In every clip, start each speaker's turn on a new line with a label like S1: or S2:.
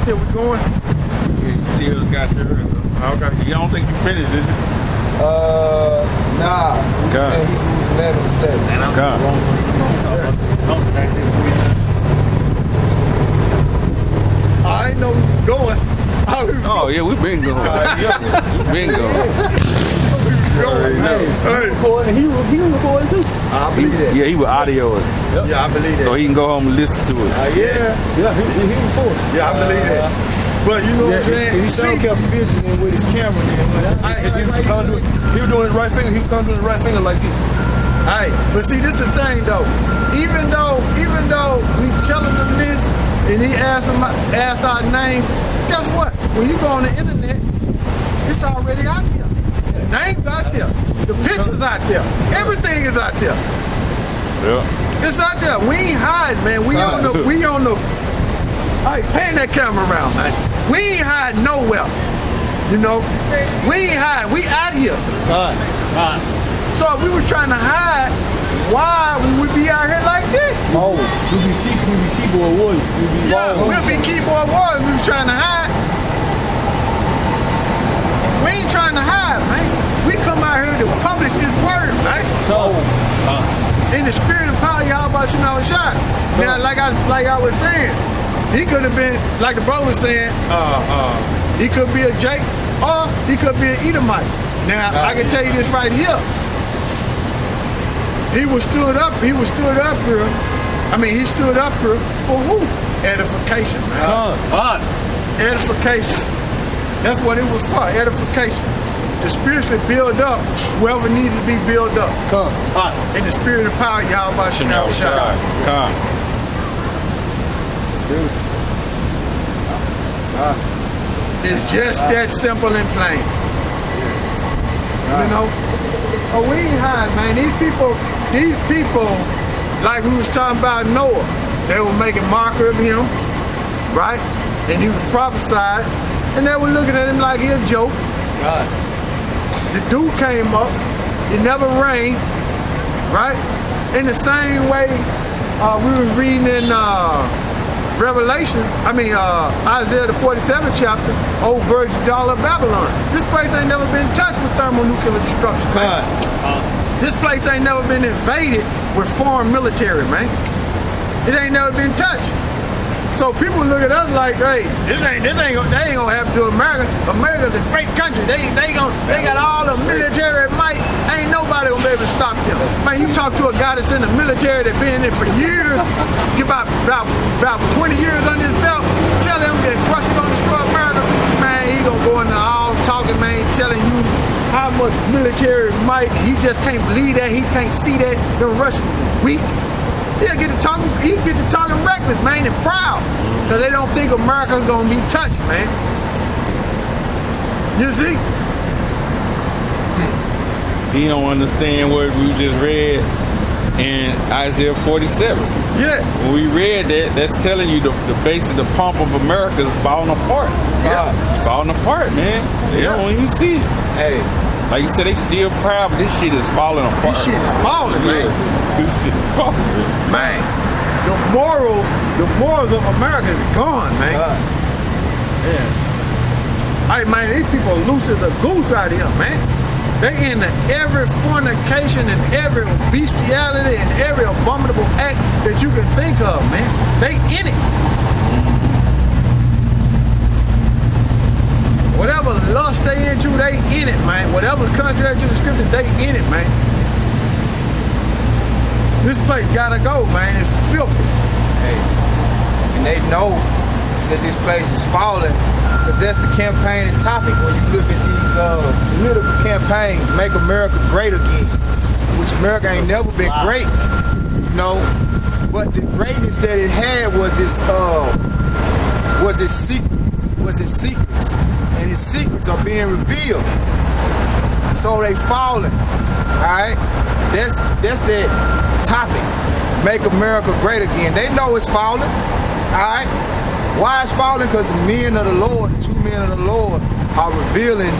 S1: still going?
S2: Yeah, you still got your.
S1: Okay.
S2: You don't think you finished, did you?
S3: Nah.
S2: God.
S3: Hebrews 11:7.
S2: God.
S1: I ain't know we was going.
S2: Oh yeah, we've been going. We've been going.
S1: Hey.
S4: He was recording too.
S1: I believe that.
S2: Yeah, he was audio it,
S1: Yeah, I believe that.
S2: so he can go home and listen to it.
S1: Yeah,
S4: He recorded.
S1: I believe that. But you know what I'm saying?
S3: He sure kept fidgeting with his camera then.
S4: He was doing his right finger. He was doing his right finger like this.
S1: Hey, but see, this is the thing though. Even though we telling him this, and he asks our name, guess what? When you go on the internet, it's already out there. The name's out there. The picture's out there. Everything is out there.
S2: Yeah.
S1: It's out there. We ain't hiding, man. We on the. Hey, pan that camera around, man. We ain't hiding nowhere. You know, we ain't hiding. We out here.
S4: Right.
S1: So if we was trying to hide, why would we be out here like this?
S4: Oh, we be keyboard warriors.
S1: We'll be keyboard warriors. We was trying to hide. We ain't trying to hide, man. We come out here to publish this word, man. In the spirit and power of Yahweh Shema Shai. Now, like I was saying, he could have been, like the brother was saying, he could be a Jake or he could be an Edomite. Now, I can tell you this right here. He stood up here. I mean, he stood up here for who? Edification, man. Edification. That's what it was for, edification. To spiritually build up whoever needed to be built up. In the spirit and power of Yahweh Shema Shai. It's just that simple and plain. You know? Oh, we ain't hiding, man. These people, like we was talking about Noah, they were making mockery of him, right? And he was prophesied, and they were looking at him like he a joke. The dew came up, it never rained, right? In the same way we was reading in Isaiah the 47th chapter, old virgin daughter of Babylon. This place ain't never been touched with thermonuclear destruction, man. This place ain't never been invaded with foreign military, man. It ain't never been touched. So people look at us like, hey, they ain't gonna happen to America. America's a great country. They got all the military might. Ain't nobody gonna be able to stop them. Man, you talk to a guy that's in the military that's been in it for years, get about 20 years under his belt, tell him that Russia's gonna destroy America, man, he gonna go into all talking, man, telling you how much military might. He just can't believe that. He can't see that the Russians weak. He'll get to talking reckless, man, and proud. Because they don't think America's gonna be touched, man. You see?
S2: He don't understand what we just read in Isaiah 47.
S1: Yeah.
S2: When we read that, that's telling you the base of the pump of America is falling apart.
S1: Yeah.
S2: It's falling apart, man. They don't even see it.
S3: Hey.
S2: Like you said, they still proud, but this shit is falling apart.
S1: This shit is falling, man.
S2: This shit is falling.
S1: Man, the morals of America is gone, man. Yeah. Hey, man, these people are loose as a goose out here, man. They into every fornication and every bestiality and every abominable act that you can think of, man. They in it. Whatever lust they into, they in it, man. Whatever's contrary to the scripture, they in it, man. This place gotta go, man. It's filthy.
S3: Hey. And they know that this place is falling, because that's the campaign topic when you look at these political campaigns, make America great again, which America ain't never been great, you know. But the greatness that it had was its secrets, and its secrets are being revealed. So they falling. Alright? That's that topic. Make America great again. They know it's falling. Alright? Why it's falling? Because the men of the Lord, the true men of the Lord, are revealing,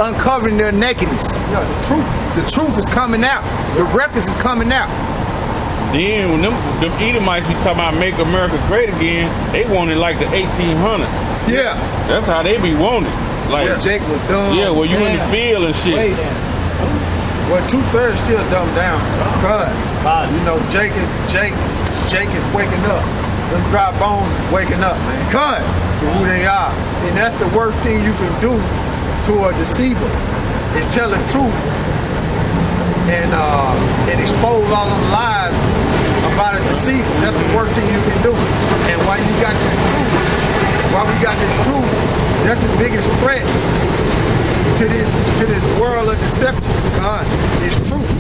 S3: uncovering their nakedness.
S1: Yeah, the truth.
S3: The truth is coming out. The records is coming out.
S2: Then when them Edomites be talking about make America great again, they wanted like the 1800s.
S3: Yeah.
S2: That's how they be wanted. Like
S3: Jake was dumb.
S2: yeah, well you in the field and shit.
S3: Way down.
S1: Well, 2/3 still dumbed down.
S3: God.
S1: You know, Jake is waking up. Them dry bones is waking up, man.
S3: God.
S1: To who they are. And that's the worst thing you can do to a deceiver is tell the truth and expose all them lies about a deceiver. That's the worst thing you can do. And while we got this truth, that's the biggest threat to this world of deception. God, is truth.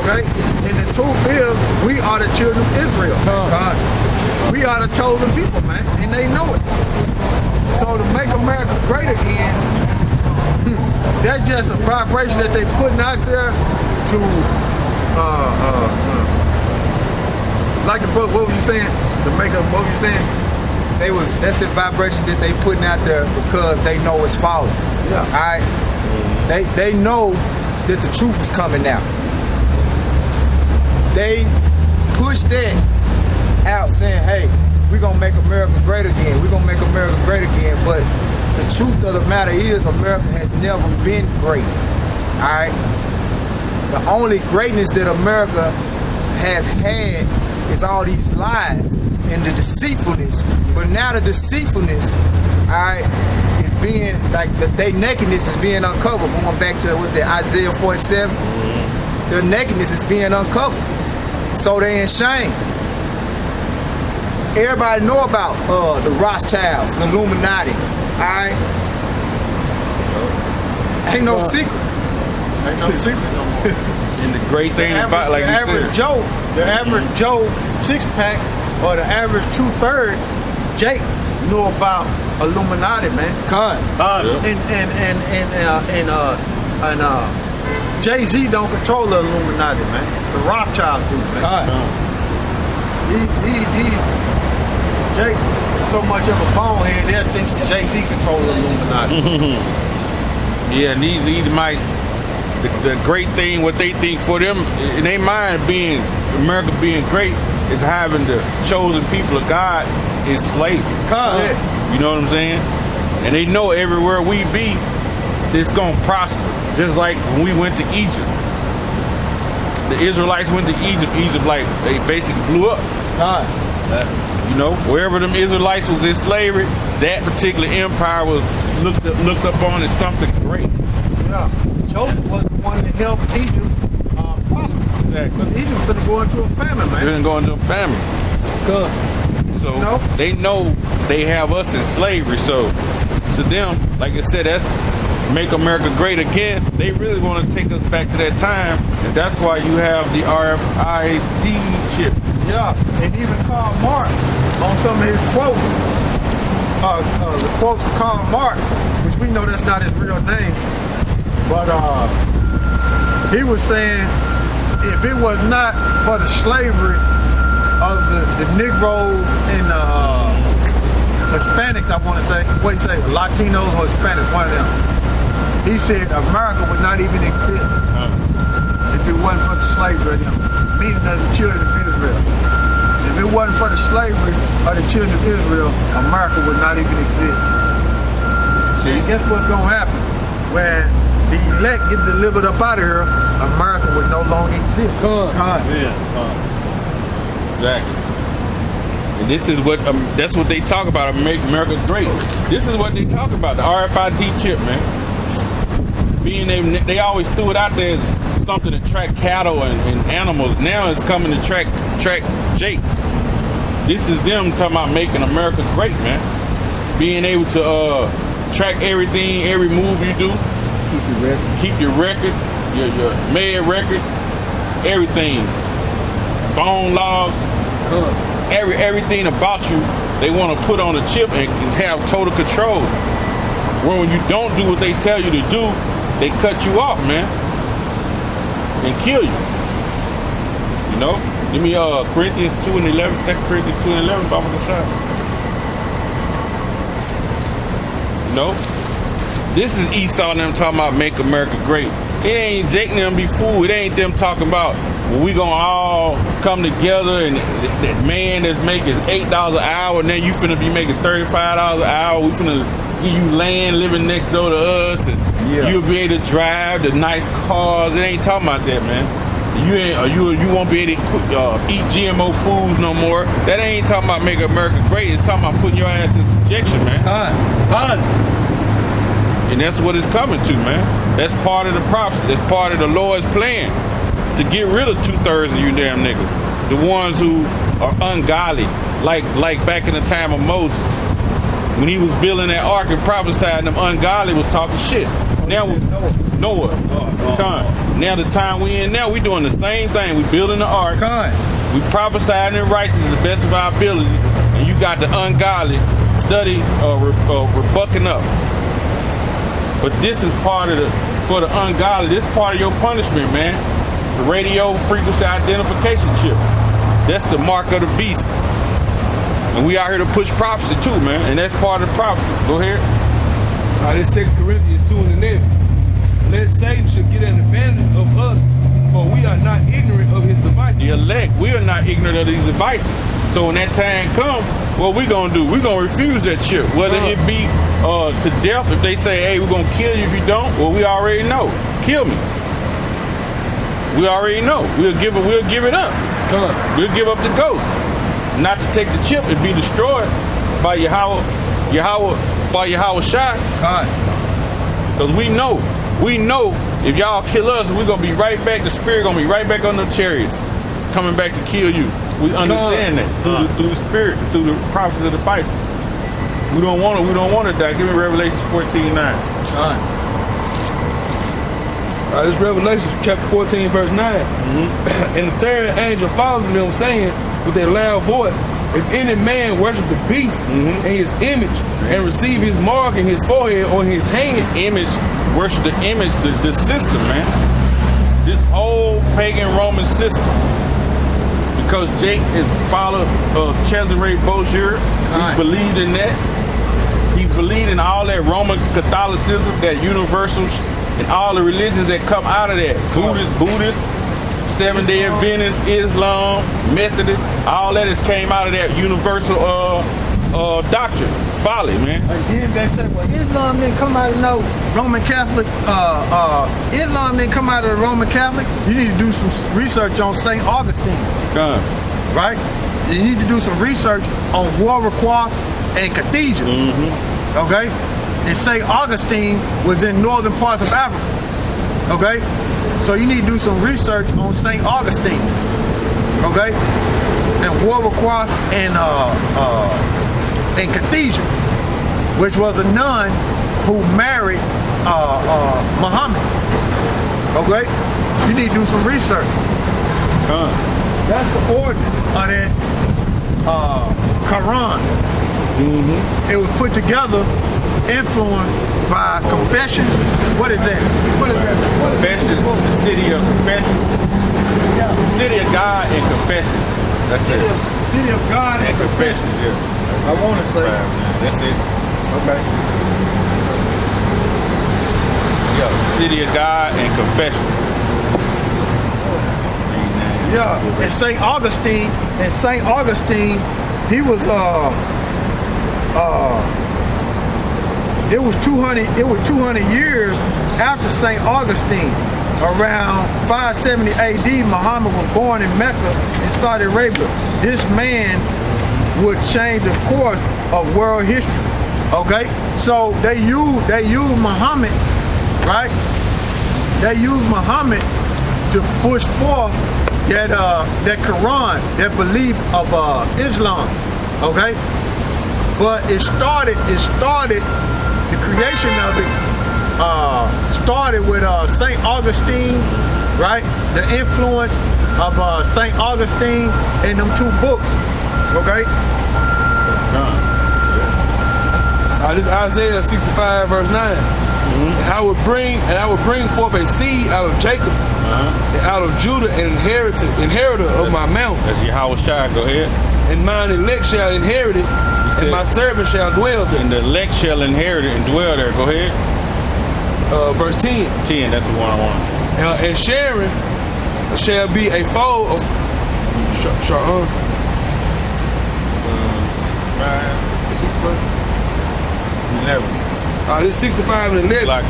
S1: Okay? And the truth is, we are the children of Israel. God. We are the chosen people, man, and they know it. So to make America great again, that's just a vibration that they putting out there to, like the book, what were you saying? What were you saying?
S3: That's the vibration that they putting out there because they know it's falling.
S1: Yeah.
S3: All right. They know that the truth is coming out. They push that out saying, hey, we're gonna make America great again. We're gonna make America great again. But the truth of the matter is America has never been great. All right. The only greatness that America has had is all these lies and the deceitfulness. But now the deceitfulness, all right, is being like their nakedness is being uncovered. Going back to what's that, Isaiah 47? Their nakedness is being uncovered. So they in shame. Everybody know about the Rothschilds, the Illuminati, all right? Ain't no secret.
S1: Ain't no secret no more.
S2: And the great thing about like
S1: the average Joe 6-pack or the average 2/3 Jake know about Illuminati, man. And Jay-Z don't control the Illuminati, man. The Rothschilds do, man. Jake, so much of a bonehead, they think Jay-Z control the Illuminati.
S2: Yeah, and these Edomites, the great thing, what they think for them, in their mind being, America being great, is having the chosen people of God in slavery. You know what I'm saying? And they know everywhere we be, it's gonna prosper. Just like when we went to Egypt. The Israelites went to Egypt. Egypt, like, they basically blew up. You know, wherever them Israelites was in slavery, that particular empire was looked up on as something great.
S1: Yeah, Joseph was the one that helped Egypt prosper.
S2: Exactly.
S1: Because Egypt's gonna go into a famine, man.
S2: They're gonna go into a famine. So they know they have us in slavery. So to them, like I said, that's make America great again. They really want to take us back to that time, and that's why you have the RFID chip.
S1: Yeah, and even Karl Marx on some of his quotes, the quotes of Karl Marx, which we know that's not his real name, but he was saying if it was not for the slavery of the Negroes and Hispanics, I want to say, what you say, Latinos or Hispanics, one of them. He said America would not even exist if it wasn't for the slavery of them, meaning of the children of Israel. If it wasn't for the slavery of the children of Israel, America would not even exist. See, guess what's gonna happen? When the elect get delivered up out of here, America would no longer exist.
S2: Exactly. And this is what that's what they talk about, make America great. This is what they talk about, the RFID chip, man. They always threw it out there as something to track cattle and animals. Now it's coming to track Jake. This is them talking about making America great, man. Being able to track everything, every move you do. Keep your records, your mail records, everything. Phone logs, everything about you, they want to put on a chip and have total control. When you don't do what they tell you to do, they cut you off, man, and kill you. You know? Give me Corinthians 2:11, 2 Corinthians 2:11, Bible shot. You know? This is Esau and them talking about make America great. It ain't Jake and them be fooled. It ain't them talking about we gonna all come together, and that man that's making $8 an hour, and then you finna be making $35 an hour. We finna give you land living next door to us, and you'll be able to drive the nice cars. It ain't talking about that, man. You won't be able to eat GMO foods no more. That ain't talking about making America great. It's talking about putting your ass in subjection, man. And that's what it's coming to, man. That's part of the prophecy. That's part of the Lord's plan to get rid of 2/3 of you damn niggas. The ones who are ungodly, like back in the time of Moses. When he was building that ark and prophesying, them ungodly was talking shit. Now, Noah. Now the time we in now, we doing the same thing. We building the ark. We prophesying in righteousness to the best of our ability. And you got the ungodly rebucking up. But this is part of for the ungodly, this is part of your punishment, man. The radio frequency identification chip. That's the mark of the beast. And we out here to push prophecy too, man. And that's part of the prophecy. Go ahead.
S4: This 2 Corinthians 2 and 11. Lest Satan should get an advantage of us, for we are not ignorant of his devices.
S2: The elect, we are not ignorant of these devices. So when that time comes, what we gonna do? We gonna refuse that chip. Whether it be to death, if they say, hey, we're gonna kill you if you don't, well, we already know. Kill me. We already know. We'll give it up. We'll give up the ghost. Not to take the chip and be destroyed by Yahweh Shai. Because we know if y'all kill us, we're gonna be right back. The spirit gonna be right back on the chariots, coming back to kill you. We understand that through the spirit, through the prophecies of the Bible. We don't want to die. Give me Revelation 14:9.
S4: This is Revelation chapter 14, verse 9. And the third angel followed them, saying with a loud voice, if any man worship the beast and his image and receive his mark in his forehead or his hand.
S2: Worship the image, the system, man. This old pagan Roman system. Because Jake is followed Cesare Borgia. He believed in that. He's believed in all that Roman Catholicism, that universal, and all the religions that come out of that. Buddhist, Seventh-day Adventist, Islam, Methodist, all that has came out of that universal doctrine. Folly, man.
S1: And then they say, well, Islam didn't come out of no Roman Catholic. Islam didn't come out of the Roman Catholic. You need to do some research on St. Augustine. Right? You need to do some research on Warwick and Cathedral. Okay? And St. Augustine was in northern parts of Africa. Okay? So you need to do some research on St. Augustine. Okay? And Warwick and Cathedral, which was a nun who married Muhammad. Okay? You need to do some research. That's the origin of that Quran. It was put together, influenced by confessions. What is that?
S2: Confession, the city of confession. The city of God and confession. That's it.
S1: City of God and confession. I want to say.
S2: That's it.
S1: Okay.
S2: Yeah, city of God and confession.
S1: Yeah, and St. Augustine, he was it was 200 years after St. Augustine. Around 570 AD, Muhammad was born in Mecca in Saudi Arabia. This man would change the course of world history. Okay, so they used Muhammad, right? They used Muhammad to push forth that Quran, that belief of Islam. Okay, but the creation of it started with St. Augustine, right? The influence of St. Augustine in them 2 books. Okay.
S4: This is Isaiah 65 verse 9. I would bring forth a seed out of Jacob, and out of Judah, an inheritor of my mount.
S2: That's Yahweh Shai. Go ahead.
S4: And mine elect shall inherit it, and my servant shall dwell there.
S2: And the elect shall inherit it and dwell there. Go ahead.
S4: Verse 10.
S2: 10. That's the one I want.
S4: And Sharon shall be a foe of Sha'an.
S2: 11.
S4: This 65 and 11.
S2: Like,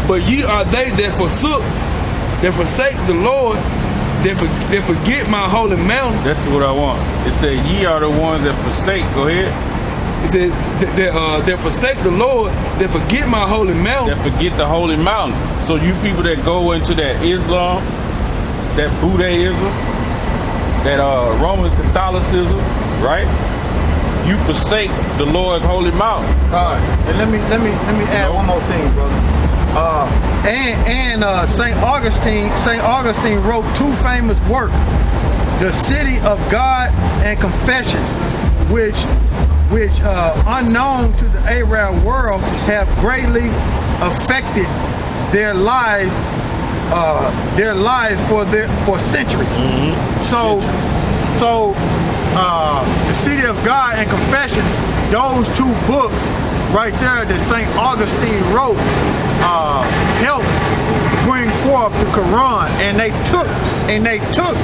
S4: But ye are they that forsake the Lord, that forget my holy mountain.
S2: that's what I want. It said, ye are the ones that forsake. Go ahead.
S4: It said that forsake the Lord, that forget my holy mountain.
S2: That forget the holy mountain. So you people that go into that Islam, that Buddhism, that Roman Catholicism, right? You forsake the Lord's holy mountain.
S1: And let me add one more thing, brother. Saint Augustine wrote two famous works, The City of God and Confessions, which unknown to the Arab world have greatly affected their lives for centuries. So The City of God and Confession, those two books right there that St. Augustine wrote helped bring forth the Quran, and they took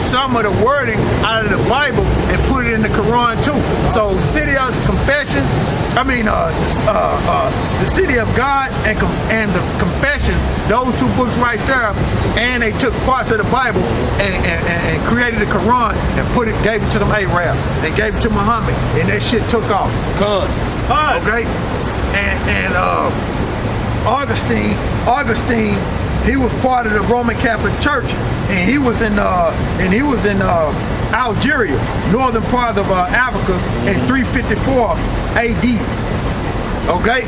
S1: some of the wording out of the Bible and put it in the Quran too. So City of Confessions, the City of God and the Confession, those two books right there, and they took parts of the Bible and created the Quran and gave it to them Arabs and gave it to Muhammad, and that shit took off. Okay, and Augustine, he was part of the Roman Catholic Church, and he was in Algeria, northern part of Africa, in 354 AD. Okay,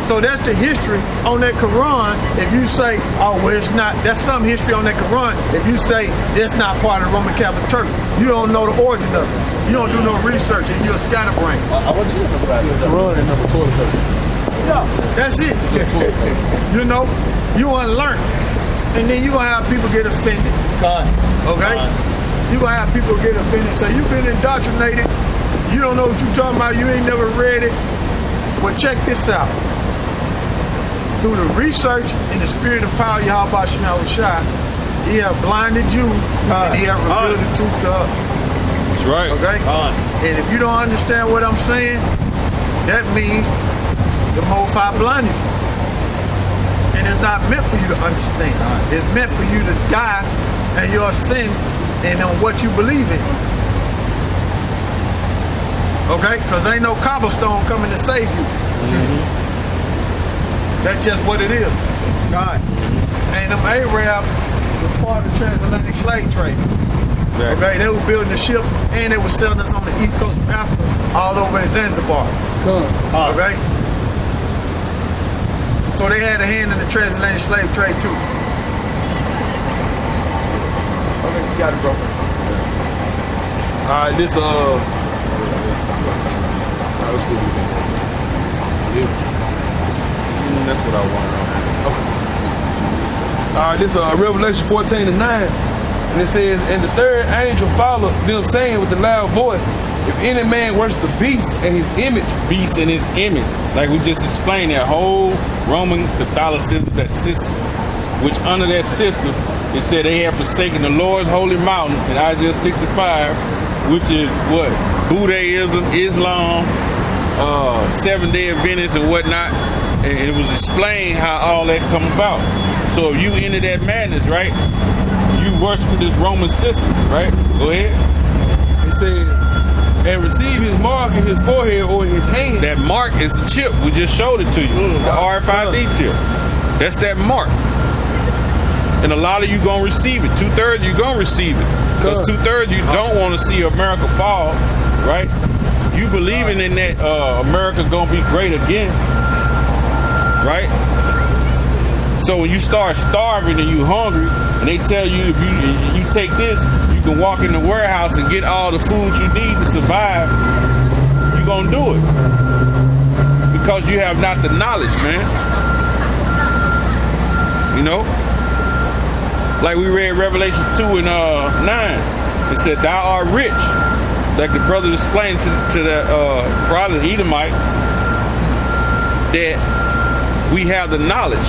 S1: so that's the history on that Quran. If you say, oh well, it's not, that's some history on that Quran. If you say it's not part of the Roman Catholic Church, you don't know the origin of it. You don't do no research, and you're a scatterbrain.
S4: Quran is number 12.
S1: Yeah, that's it. You know, you want to learn. And then you're going to have people get offended. Okay? You're going to have people get offended. So you've been indoctrinated. You don't know what you're talking about. You ain't never read it. Well, check this out. Through the research and the spirit of power, Yahweh Shema Shai, he have blinded you and he have revealed the truth to us.
S2: That's right.
S1: Okay? And if you don't understand what I'm saying, that means the Most High blinded you. And it's not meant for you to understand. It's meant for you to die in your sins and on what you believe in. Okay? Because ain't no cobblestone coming to save you. That's just what it is. God. And them Arabs was part of the transatlantic slave trade. Okay? They were building a ship and they were selling it on the east coast of Africa, all over in Zanzibar. Okay? So they had a hand in the transatlantic slave trade too. Okay, you got it, bro.
S4: Alright, this
S2: That's what I want.
S4: Alright, this Revelation 14:9. And it says, and the third angel followed them, saying with a loud voice, if any man worship the beast and his image.
S2: Beast in his image. Like we just explained, that whole Roman Catholicism, that system, which under that system, it said they have forsaken the Lord's holy mountain in Isaiah 65, which is what? Buddhism, Islam, Seventh-day Adventists and whatnot. And it was explained how all that come about. So if you into that madness, right? You worship this Roman system, right? Go ahead.
S4: It says, and receive his mark in his forehead or in his hand.
S2: That mark is the chip. We just showed it to you. The RFID chip. That's that mark. And a lot of you gonna receive it. 2/3 you gonna receive it. Because 2/3 you don't want to see America fall, right? You believing in that America's gonna be great again, right? So when you start starving and you hungry, and they tell you if you take this, you can walk in the warehouse and get all the food you need to survive, you're gonna do it. Because you have not the knowledge, man. You know? Like we read Revelation 2 and 9. It said, thou art rich. Like the brother explained to the probably the Edomite, that we have the knowledge.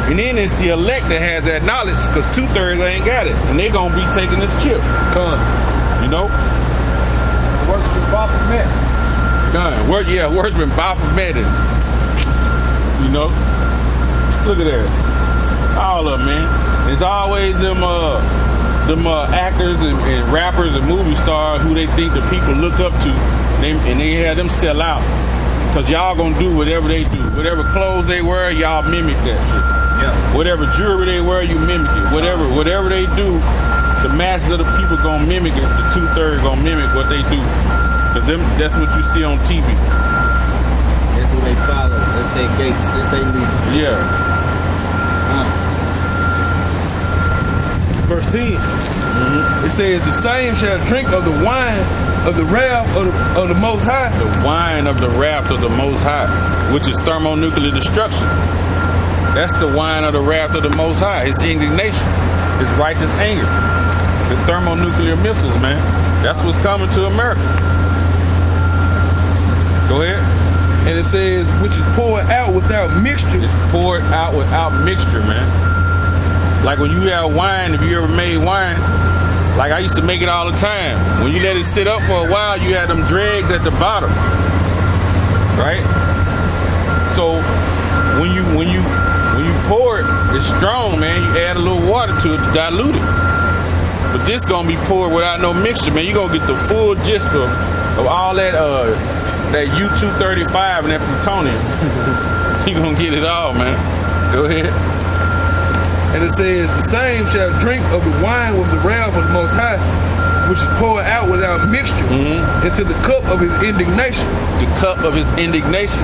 S2: And then it's the elect that has that knowledge, because 2/3 ain't got it. And they gonna be taking this chip. You know?
S1: Worshiping Baphomet.
S2: Worshiping Baphomet. You know? Look at that. All of them, man. It's always them actors and rappers and movie stars who they think the people look up to, and they have them sell out. Because y'all gonna do whatever they do. Whatever clothes they wear, y'all mimic that shit.
S3: Yeah.
S2: Whatever jewelry they wear, you mimic it. Whatever they do, the masses of the people gonna mimic it. The 2/3 gonna mimic what they do. Because that's what you see on TV.
S5: That's who they follow. That's their gates. That's their leaders.
S2: Yeah.
S4: Verse 10. It says, the same shall drink of the wine of the wrath of the Most High.
S2: The wine of the wrath of the Most High, which is thermonuclear destruction. That's the wine of the wrath of the Most High. His indignation, his righteous anger. The thermonuclear missiles, man. That's what's coming to America. Go ahead.
S4: And it says, which is poured out without mixture.
S2: It's poured out without mixture, man. Like when you have wine, if you ever made wine, like I used to make it all the time. When you let it sit up for a while, you had them dregs at the bottom, right? So when you pour it, it's strong, man. You add a little water to it to dilute it. But this gonna be poured without no mixture, man. You gonna get the full gist of all that U-235 and that plutonium. You gonna get it all, man. Go ahead.
S4: And it says, the same shall drink of the wine with the wrath of the Most High, which is poured out without mixture, into the cup of his indignation.
S2: The cup of his indignation,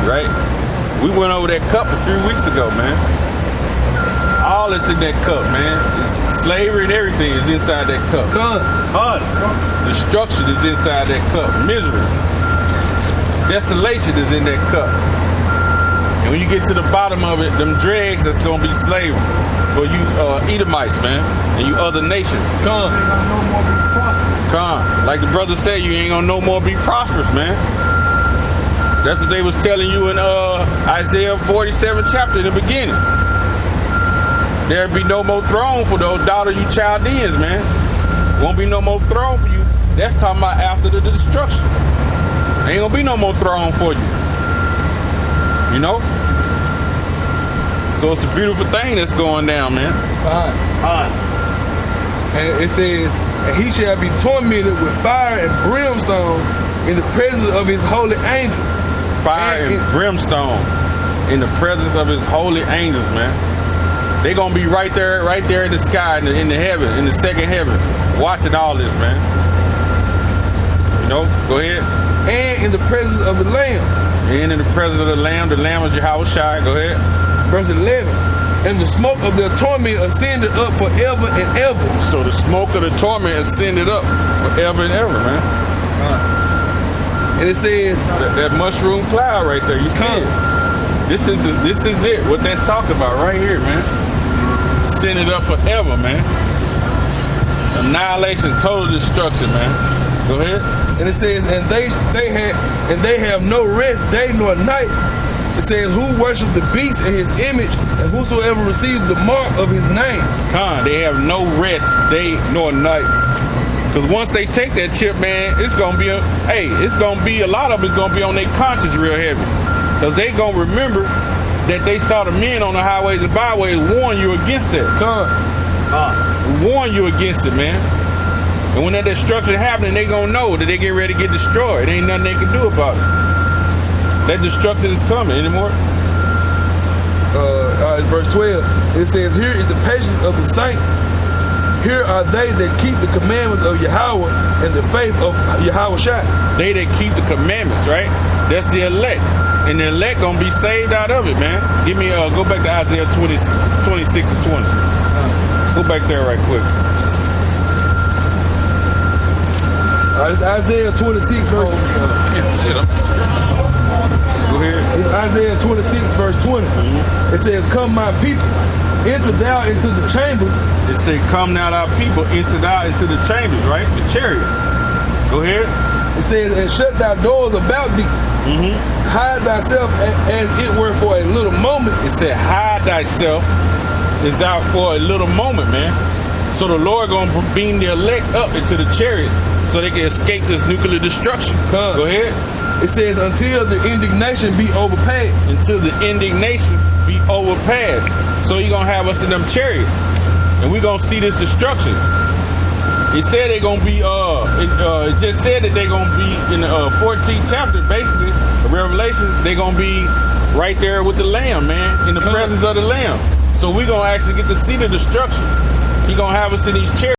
S2: right? We went over that cup a few weeks ago, man. All that's in that cup, man. It's slavery and everything is inside that cup. Destruction is inside that cup. Misery. Desolation is in that cup. And when you get to the bottom of it, them dregs, that's gonna be slavery for you Edomites, man, and you other nations. Like the brother said, you ain't gonna no more be prosperous, man. That's what they was telling you in Isaiah 47 chapter in the beginning. There'll be no more throne for those daughter you Chaldeans, man. Won't be no more throne for you. That's talking about after the destruction. Ain't gonna be no more throne for you. You know? So it's a beautiful thing that's going down, man.
S4: And it says, and he shall be tormented with fire and brimstone in the presence of his holy angels.
S2: Fire and brimstone in the presence of his holy angels, man. They gonna be right there in the sky, in the heaven, in the second heaven, watching all this, man. You know, go ahead.
S4: And in the presence of the Lamb.
S2: And in the presence of the Lamb is Yahweh Shai. Go ahead.
S4: Verse 11. And the smoke of their torment ascended up forever and ever.
S2: So the smoke of the torment ascended up forever and ever, man.
S4: And it says
S2: that mushroom cloud right there. You see it? This is it. What that's talking about right here, man. Ascended up forever, man. Annihilation, total destruction, man. Go ahead.
S4: And it says, and they have no rest day nor night. It says, who worship the beast in his image, and whosoever receives the mark of his name.
S2: They have no rest day nor night. Because once they take that chip, man, it's gonna be a lot of it's gonna be on their conscience real heavy. Because they gonna remember that they saw the men on the highways and byways warn you against that. Warn you against it, man. And when that destruction happening, they gonna know that they get ready to get destroyed. Ain't nothing they can do about it. That destruction is coming anymore.
S4: Verse 12, it says, here is the patience of the saints. Here are they that keep the commandments of Yahweh and the faith of Yahweh Shai.
S2: They that keep the commandments, right? That's the elect. And the elect gonna be saved out of it, man. Give me, go back to Isaiah 26 and 20. Go back there right quick.
S4: It's Isaiah 26 verse.
S2: Go ahead.
S4: It's Isaiah 26 verse 20. It says, come my people, enter thou into the chambers.
S2: It says, come now thy people, enter thou into the chambers, right? The chariots. Go ahead.
S4: It says, and shut thy doors about thee. Hide thyself as it were for a little moment.
S2: It said, hide thyself is out for a little moment, man. So the Lord gonna beam the elect up into the chariots so they can escape this nuclear destruction. Go ahead.
S4: It says, until the indignation be overpassed.
S2: Until the indignation be overpassed. So he gonna have us in them chariots, and we gonna see this destruction. It said they're gonna be. It just said that they're gonna be in the 14th chapter, basically, of Revelation. They're gonna be right there with the Lamb, man, in the presence of the Lamb. So we gonna actually get to see the destruction. He gonna have us in these chariots.